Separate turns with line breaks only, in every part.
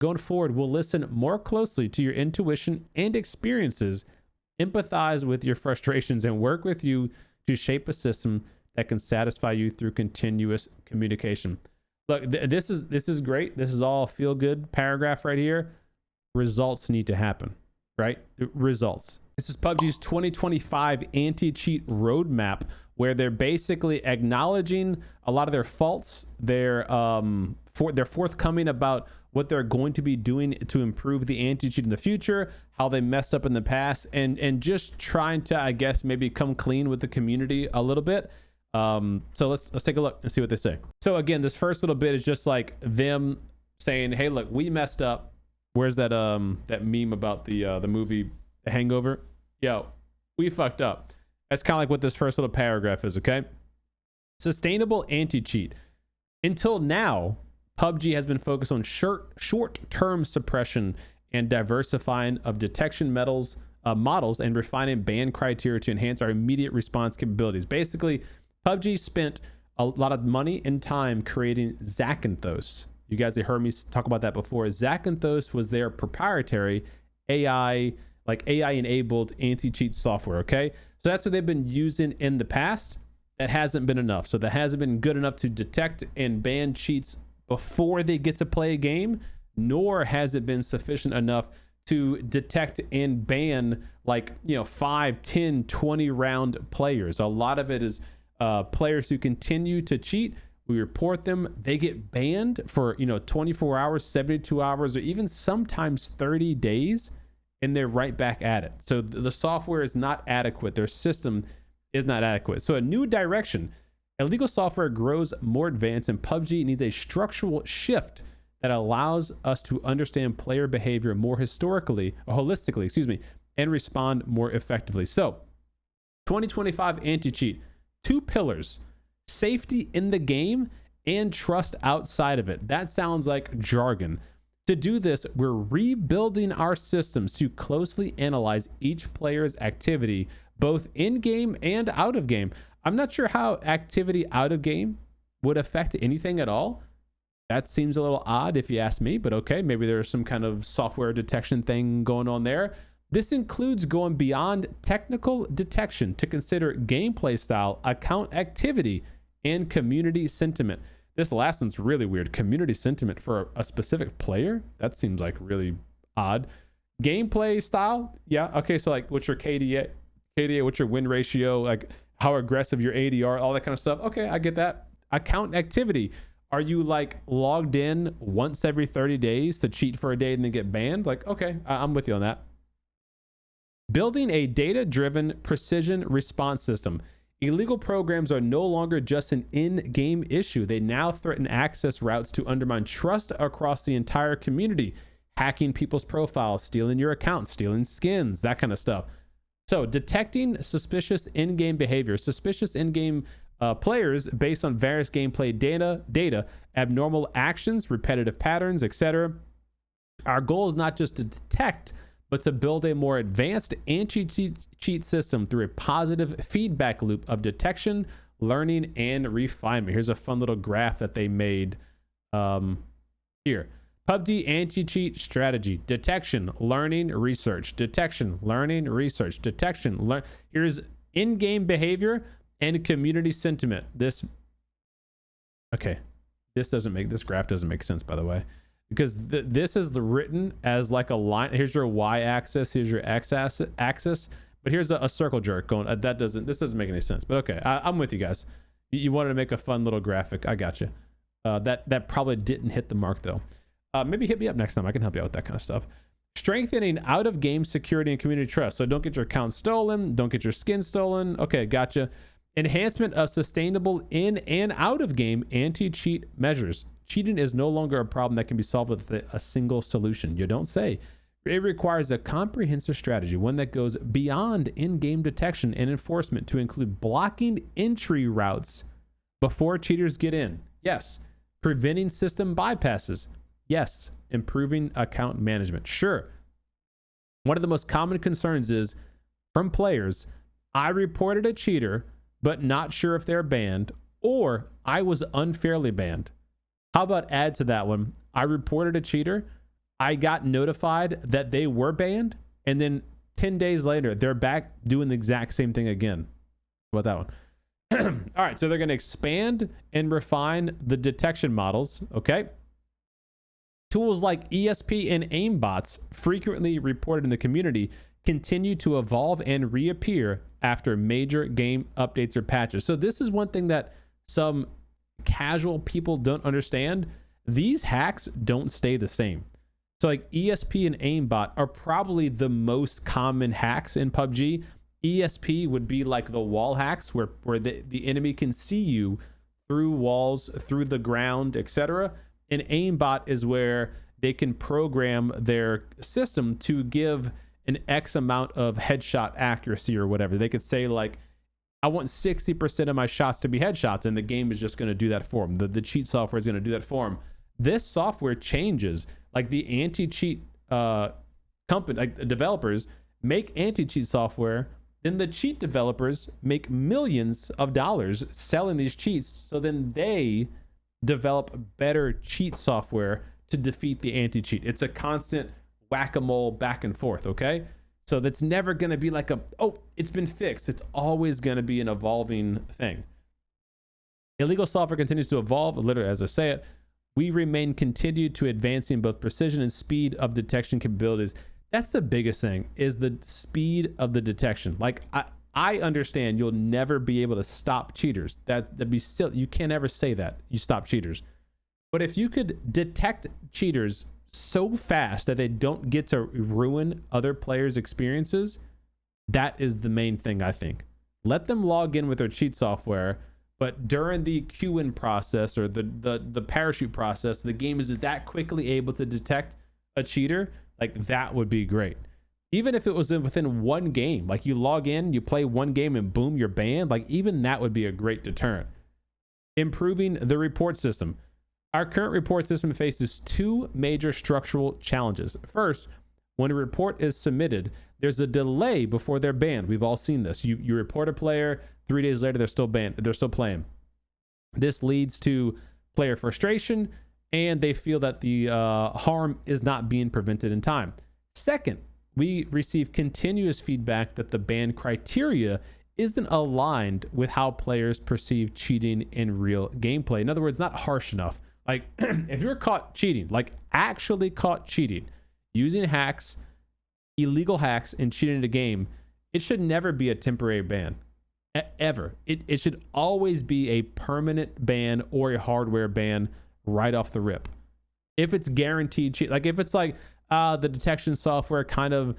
Going forward, we'll listen more closely to your intuition and experiences, empathize with your frustrations, and work with you to shape a system that can satisfy you through continuous communication. Look, this is great. This is all feel good paragraph right here. Results need to happen, right? Results. This is PUBG's 2025 anti-cheat roadmap, where they're basically acknowledging a lot of their faults. They're forthcoming about what they're going to be doing to improve the anti-cheat in the future, how they messed up in the past, and just trying to, I guess, maybe come clean with the community a little bit. So let's take a look and see what they say. So again, this first little bit is just like them saying, hey, look, we messed up. Where's that that meme about the movie Hangover? Yo, we fucked up. That's kind of like what this first little paragraph is, okay? Sustainable anti-cheat. Until now, PUBG has been focused on short-term suppression and diversifying of detection models and refining ban criteria to enhance our immediate response capabilities. Basically, PUBG spent a lot of money and time creating Zakynthos. You guys have heard me talk about that before. Zakynthos was their proprietary AI-enabled anti-cheat software, okay? So that's what they've been using in the past. That hasn't been enough. So that hasn't been good enough to detect and ban cheats before they get to play a game, nor has it been sufficient enough to detect and ban 5, 10, 20 round players. A lot of it is players who continue to cheat. We report them, they get banned for 24 hours, 72 hours, or even sometimes 30 days, and they're right back at it. So the software is not adequate. Their system is not adequate. So a new direction. Illegal software grows more advanced, and PUBG needs a structural shift that allows us to understand player behavior more holistically, and respond more effectively. So 2025 anti-cheat, 2 pillars: safety in the game and trust outside of it. That sounds like jargon. To do this, we're rebuilding our systems to closely analyze each player's activity, both in-game and out of game. I'm not sure how activity out of game would affect anything at all. That seems a little odd if you ask me, but okay, maybe there's some kind of software detection thing going on there. This includes going beyond technical detection to consider gameplay style, account activity, and community sentiment. This last one's really weird. Community sentiment for a specific player? That seems like really odd. Gameplay style? Yeah, okay, so what's your KDA, what's your win ratio, how aggressive your ADR, all that kind of stuff. Okay, I get that. Account activity. Are you logged in once every 30 days to cheat for a day and then get banned? Okay, I'm with you on that. Building a data-driven precision response system. Illegal programs are no longer just an in-game issue. They now threaten access routes to undermine trust across the entire community, hacking people's profiles, stealing your accounts, stealing skins, that kind of stuff. So detecting suspicious in-game behavior, suspicious in-game players based on various gameplay data, abnormal actions, repetitive patterns, etc. Our goal is not just to detect, but to build a more advanced anti-cheat system through a positive feedback loop of detection, learning, and refinement. Here's a fun little graph that they made here. PUBG anti-cheat strategy: detection, learning, research, detection, learning, research, detection, learn. Here's in-game behavior and community sentiment. This graph doesn't make sense, by the way, because this is written as a line. Here's your y-axis, here's your x-axis, but here's a circle jerk going. This doesn't make any sense. But okay, I'm with you guys. You wanted to make a fun little graphic. I got you. That probably didn't hit the mark though. Maybe hit me up next time. I can help you out with that kind of stuff. Strengthening out-of-game security and community trust. So don't get your account stolen. Don't get your skin stolen. Okay, gotcha. Enhancement of sustainable in and out-of-game anti-cheat measures. Cheating is no longer a problem that can be solved with a single solution. You don't say. It requires a comprehensive strategy, one that goes beyond in-game detection and enforcement to include blocking entry routes before cheaters get in. Yes. Preventing system bypasses. Yes. Improving account management. Sure. One of the most common concerns is from players: I reported a cheater, but not sure if they're banned, or I was unfairly banned. How about add to that one: I reported a cheater, I got notified that they were banned, and then 10 days later, they're back doing the exact same thing again. What about that one? All right, so they're going to expand and refine the detection models, okay? Tools like ESP and aimbots, frequently reported in the community, continue to evolve and reappear after major game updates or patches. So this is one thing that some casual people don't understand. These hacks don't stay the same. So like ESP and aimbot are probably the most common hacks in PUBG. ESP would be like the wall hacks where the enemy can see you through walls, through the ground, etc. And aimbot is where they can program their system to give an X amount of headshot accuracy or whatever. They could say like, I want 60% of my shots to be headshots, and the game is just going to do that for them. The cheat software is going to do that for them. This software changes. Like the anti-cheat company, like developers make anti-cheat software, then the cheat developers make millions of dollars selling these cheats. So then they develop better cheat software to defeat the anti-cheat. It's a constant whack-a-mole back and forth, okay? So that's never going to be like it's been fixed. It's always going to be an evolving thing. Illegal software continues to evolve, literally as I say it. We remain continued to advancing both precision and speed of detection capabilities. That's the biggest thing, is the speed of the detection. Like I understand you'll never be able to stop cheaters. That'd be silly. You can't ever say that you stop cheaters. But if you could detect cheaters so fast that they don't get to ruin other players' experiences, that is the main thing, I think. Let them log in with their cheat software, but during the queuing process or the parachute process, the game is that quickly able to detect a cheater. Like that would be great. Even if it was within one game, like you log in, you play one game and boom, you're banned. Like even that would be a great deterrent. Improving the report system. Our current report system faces two major structural challenges. First, when a report is submitted, there's a delay before they're banned. We've all seen this. You report a player, 3 days later, they're still banned. They're still playing. This leads to player frustration, and they feel that the harm is not being prevented in time. Second, we receive continuous feedback that the ban criteria isn't aligned with how players perceive cheating in real gameplay. In other words, not harsh enough. Like if you're caught cheating, like actually caught cheating, using hacks, illegal hacks, and cheating in a game, it should never be a temporary ban. Ever. It should always be a permanent ban or a hardware ban right off the rip. If it's guaranteed cheat, like if it's like the detection software kind of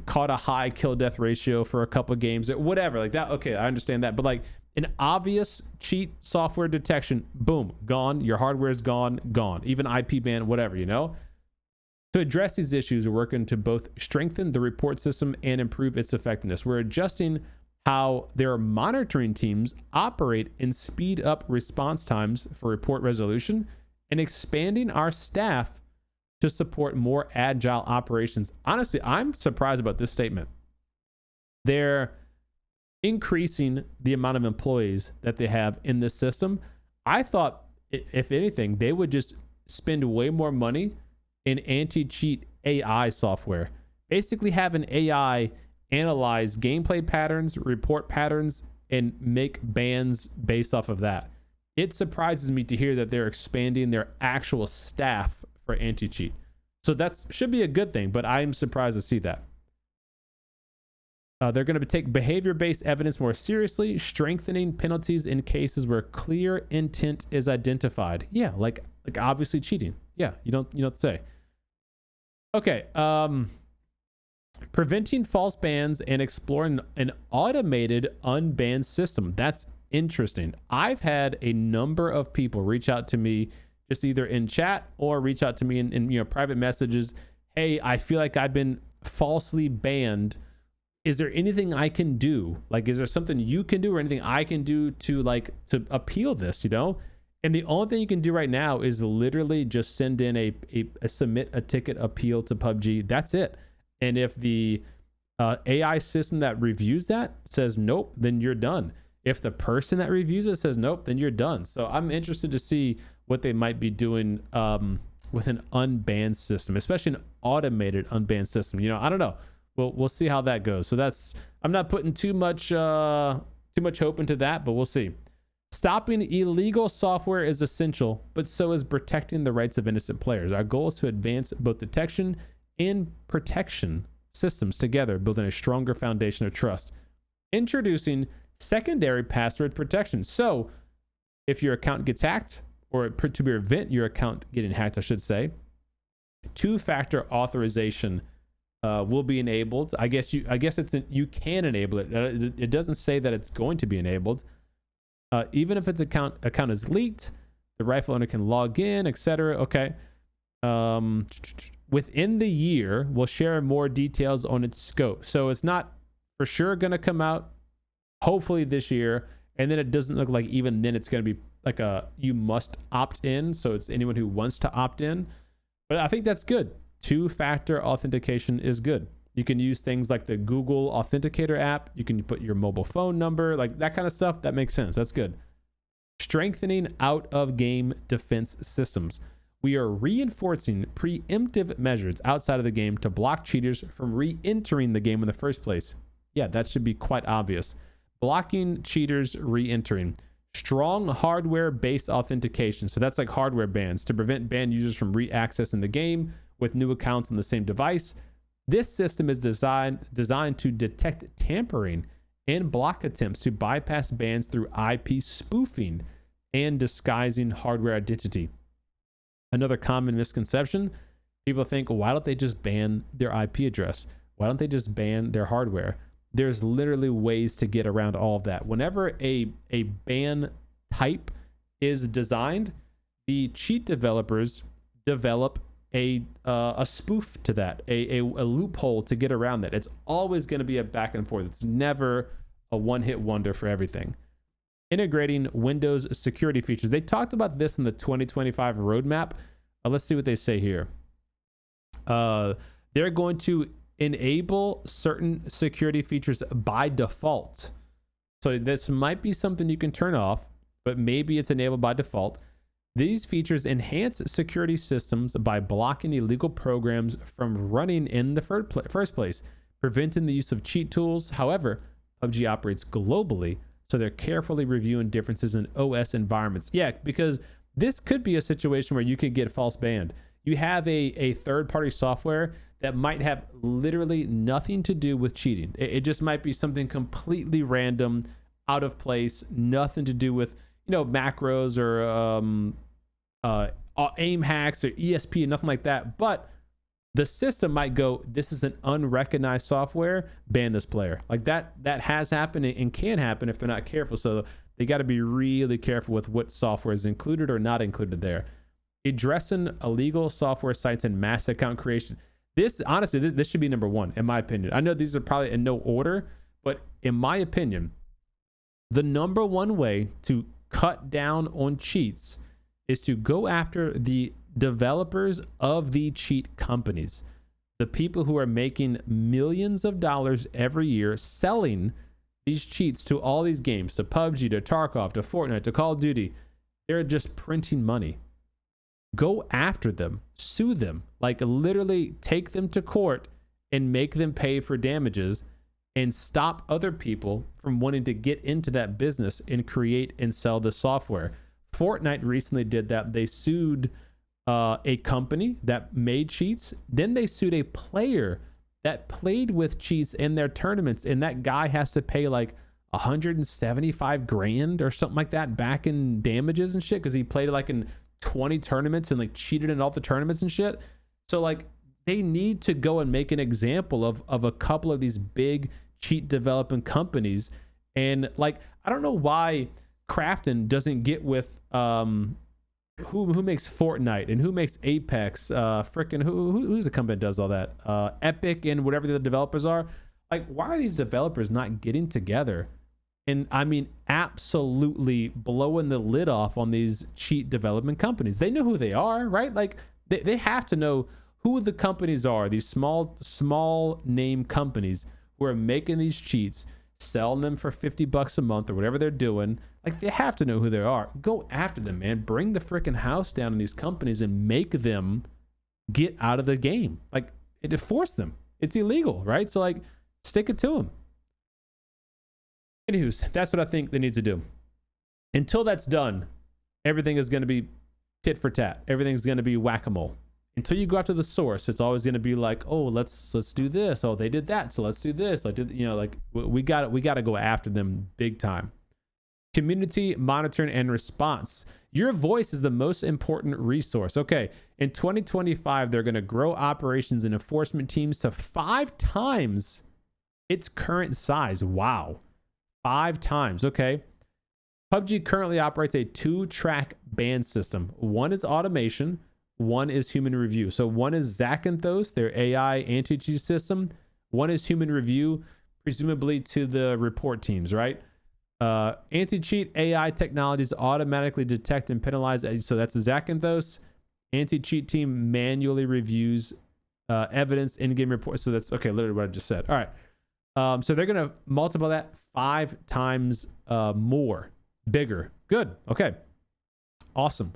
caught a high kill death ratio for a couple of games, whatever, like that, okay, I understand that. But like an obvious cheat software detection, boom, gone. Your hardware is gone. Even IP ban, whatever, you know? To address these issues, we're working to both strengthen the report system and improve its effectiveness. We're adjusting how their monitoring teams operate and speed up response times for report resolution, and expanding our staff to support more agile operations. Honestly, I'm surprised about this statement. They're increasing the amount of employees that they have in this system. I thought, if anything, they would just spend way more money in anti-cheat AI software. Basically have an AI analyze gameplay patterns, report patterns, and make bans based off of that. It surprises me to hear that they're expanding their actual staff for anti-cheat. So that should be a good thing, but I'm surprised to see that. They're going to take behavior-based evidence more seriously, strengthening penalties in cases where clear intent is identified. Yeah, like obviously cheating. Yeah, you don't say. Okay, preventing false bans and exploring an automated unbanned system. That's interesting. I've had a number of people reach out to me just either in chat or reach out to me in private messages. Hey, I feel like I've been falsely banned. Is there anything I can do? Like, is there something you can do or anything I can do to appeal this, And the only thing you can do right now is literally just send in a submit a ticket appeal to PUBG. That's it. And if the AI system that reviews that says nope, then you're done. If the person that reviews it says nope, then you're done. So I'm interested to see what they might be doing with an unbanned system, especially an automated unbanned system. You know, I don't know. We'll see how that goes. So I'm not putting too much hope into that, but we'll see. Stopping illegal software is essential, but so is protecting the rights of innocent players. Our goal is to advance both detection and protection systems together, building a stronger foundation of trust. Introducing secondary password protection. So if your account gets hacked, or to prevent your account getting hacked, I should say, two-factor authorization will be enabled. I guess you can enable it. It doesn't say that it's going to be enabled. Even if its account is leaked, the rifle owner can log in, etc. Okay. Within the year, we'll share more details on its scope. So it's not for sure going to come out, hopefully this year. And then it doesn't look like even then it's going to be like you must opt in. So it's anyone who wants to opt in. But I think that's good. Two-factor authentication is good. You can use things like the Google Authenticator app. You can put your mobile phone number, like that kind of stuff. That makes sense. That's good. Strengthening out-of-game defense systems. We are reinforcing preemptive measures outside of the game to block cheaters from re-entering the game in the first place. Yeah, that should be quite obvious. Blocking cheaters re-entering. Strong hardware-based authentication. So that's like hardware bans to prevent banned users from re-accessing the game with new accounts on the same device. This system is designed to detect tampering and block attempts to bypass bans through IP spoofing and disguising hardware identity. Another common misconception, people think, why don't they just ban their IP address? Why don't they just ban their hardware? There's literally ways to get around all of that. Whenever a ban type is designed, the cheat developers develop a spoof to that, a loophole to get around that. It's always going to be a back and forth. It's never a one-hit wonder for everything. Integrating Windows security features. They talked about this in the 2025 roadmap. Let's see what they say here. They're going to enable certain security features by default. So this might be something you can turn off, but maybe it's enabled by default. These features enhance security systems by blocking illegal programs from running in the first place, preventing the use of cheat tools. However, PUBG operates globally, so they're carefully reviewing differences in OS environments. Yeah, because this could be a situation where you could get false banned. You have a third-party software that might have literally nothing to do with cheating. It just might be something completely random, out of place, nothing to do with, macros or aim hacks or ESP and nothing like that. But the system might go, this is an unrecognized software, ban this player. Like that has happened and can happen if they're not careful. So they got to be really careful with what software is included or not included there. Addressing illegal software sites and mass account creation. This, honestly, this should be number one, in my opinion. I know these are probably in no order, but in my opinion, the number one way to cut down on cheats is to go after the developers of the cheat companies, the people who are making millions of dollars every year selling these cheats to all these games, to PUBG, to Tarkov, to Fortnite, to Call of Duty. They're just printing money. Go after them, sue them, like literally take them to court and make them pay for damages and stop other people from wanting to get into that business and create and sell the software. Fortnite recently did that. They sued a company that made cheats. Then they sued a player that played with cheats in their tournaments, and that guy has to pay like 175 grand or something like that back in damages and shit because he played like in 20 tournaments and like cheated in all the tournaments and shit. So like they need to go and make an example of a couple of these big cheat developing companies. And like I don't know why Crafton doesn't get with who makes Fortnite and who makes Apex, freaking who's the company that does all that, Epic and whatever the developers are. Like why are these developers not getting together and absolutely blowing the lid off on these cheat development companies? They know who they are, right? Like they have to know who the companies are, these small name companies who are making these cheats, selling them for $50 a month or whatever they're doing. Like, they have to know who they are. Go after them, man. Bring the freaking house down on these companies and make them get out of the game. Like, it force them. It's illegal, right? So, like, stick it to them. Anywho, that's what I think they need to do. Until that's done, everything is going to be tit for tat. Everything's going to be whack-a-mole. Until you go after the source, it's always going to be like, oh, let's do this. Oh, they did that, so let's do this. Like, we got to go after them big time. Community monitoring and response. Your voice is the most important resource. Okay, in 2025, they're going to grow operations and enforcement teams to 5 times its current size. Wow, 5 times. Okay. PUBG currently operates a 2-track ban system. One is automation, one is human review. So one is Zakynthos, their AI anti-cheat system. One is human review, presumably to the report teams, right? Anti-cheat AI technologies automatically detect and penalize. So that's Zakynthos. Anti-cheat team manually reviews evidence in-game report. So that's okay. Literally what I just said. All right. So they're gonna multiply that 5 times more, bigger. Good. Okay. Awesome.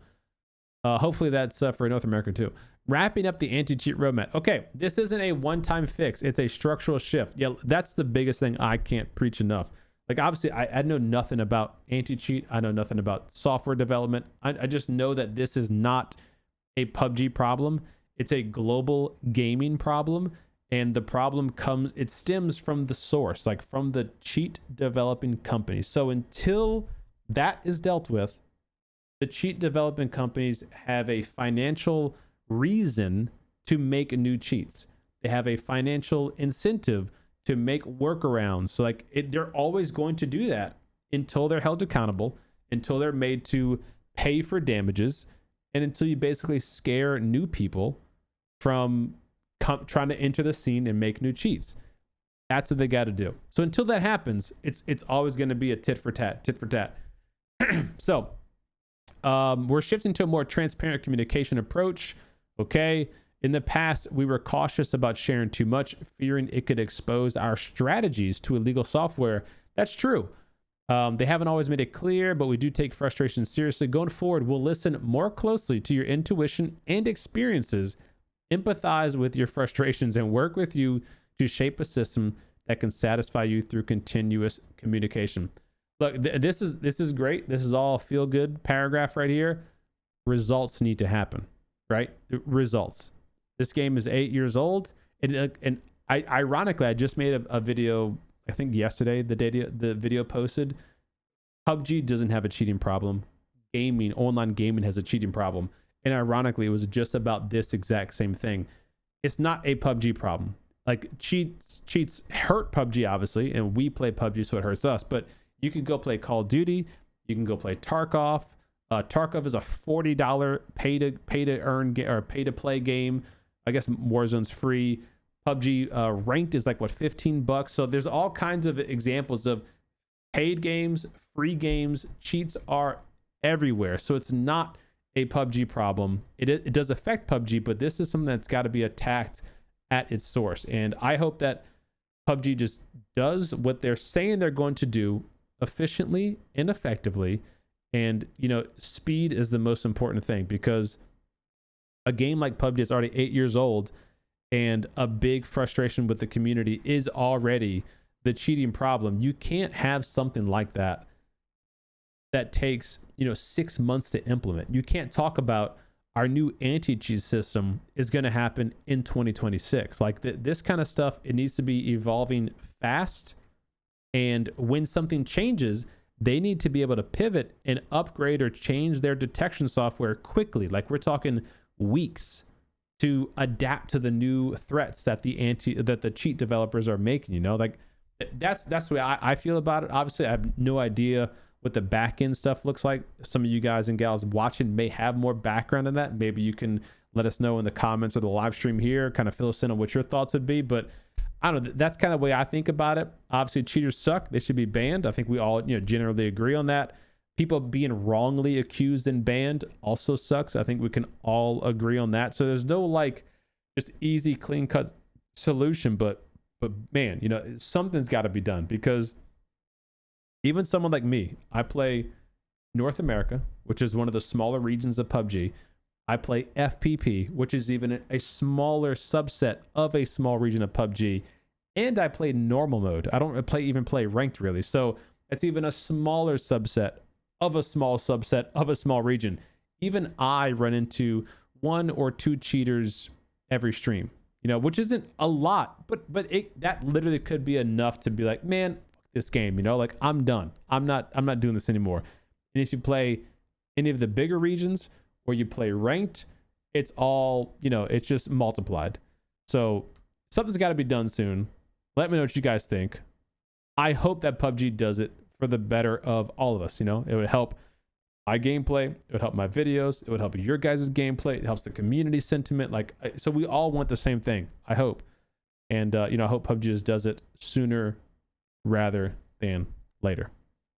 Hopefully that's for North America too. Wrapping up the anti-cheat roadmap. Okay, this isn't a one-time fix. It's a structural shift. Yeah, that's the biggest thing I can't preach enough. Like, obviously, I know nothing about anti-cheat. I know nothing about software development. I just know that this is not a PUBG problem. It's a global gaming problem. And the problem stems from the source, like from the cheat developing companies. So until that is dealt with, the cheat development companies have a financial reason to make new cheats. They have a financial incentive to make workarounds. So like they're always going to do that until they're held accountable, until they're made to pay for damages, and until you basically scare new people from trying to enter the scene and make new cheats. That's what they got to do. So until that happens, it's always going to be a tit for tat. So we're shifting to a more transparent communication approach. Okay. In the past, we were cautious about sharing too much, fearing it could expose our strategies to illegal software. That's true. They haven't always made it clear, but we do take frustration seriously. Going forward, we'll listen more closely to your intuition and experiences, empathize with your frustrations, and work with you to shape a system that can satisfy you through continuous communication. Look, this is great. This is all feel-good paragraph right here. Results need to happen, right? Results. This game is 8 years old, and ironically, I just made a video, I think yesterday, the video posted. PUBG doesn't have a cheating problem. Online gaming has a cheating problem. And ironically, it was just about this exact same thing. It's not a PUBG problem. Like, cheats hurt PUBG, obviously, and we play PUBG, so it hurts us. But you can go play Call of Duty. You can go play Tarkov. Tarkov is a $40 pay to earn or pay to play game. I guess Warzone's free. PUBG ranked is like what, $15. So there's all kinds of examples of paid games, free games. Cheats are everywhere. So it's not a PUBG problem. It does affect PUBG, but this is something that's got to be attacked at its source. And I hope that PUBG just does what they're saying they're going to do efficiently and effectively. And, speed is the most important thing, because a game like PUBG is already 8 years old, and a big frustration with the community is already the cheating problem. You can't have something like that takes 6 months to implement. You can't talk about our new anti-cheat system is going to happen in 2026. Like this kind of stuff, it needs to be evolving fast. And when something changes, they need to be able to pivot and upgrade or change their detection software quickly. Like, we're talking weeks to adapt to the new threats that the cheat developers are making. Like that's the way I feel about it. Obviously, I have no idea what the back end stuff looks like. Some of you guys and gals watching may have more background in that. Maybe you can let us know in the comments or the live stream here, kind of fill us in on what your thoughts would be. But I don't know, that's kind of the way I think about it. Obviously, cheaters suck. They should be banned. I think we all generally agree on that. People being wrongly accused and banned also sucks. I think we can all agree on that. So there's no just easy, clean cut solution, but man, something's got to be done, because even someone like me, I play North America, which is one of the smaller regions of PUBG. I play FPP, which is even a smaller subset of a small region of PUBG. And I play normal mode. I don't even play ranked really. So it's even a smaller subset of a small subset of a small region. Even I run into 1 or 2 cheaters every stream, you know, which isn't a lot, but that literally could be enough to be like, man, this game, you know, like I'm done. I'm not doing this anymore. And if you play any of the bigger regions or you play ranked, it's all, you know, it's just multiplied. So something's got to be done soon. Let me know what you guys think. I hope that PUBG does it for the better of all of us. You know, it would help my gameplay, it would help my videos, it would help your guys' gameplay, it helps the community sentiment. Like, so we all want the same thing, I hope. And you know, I hope PUBG just does it sooner rather than later.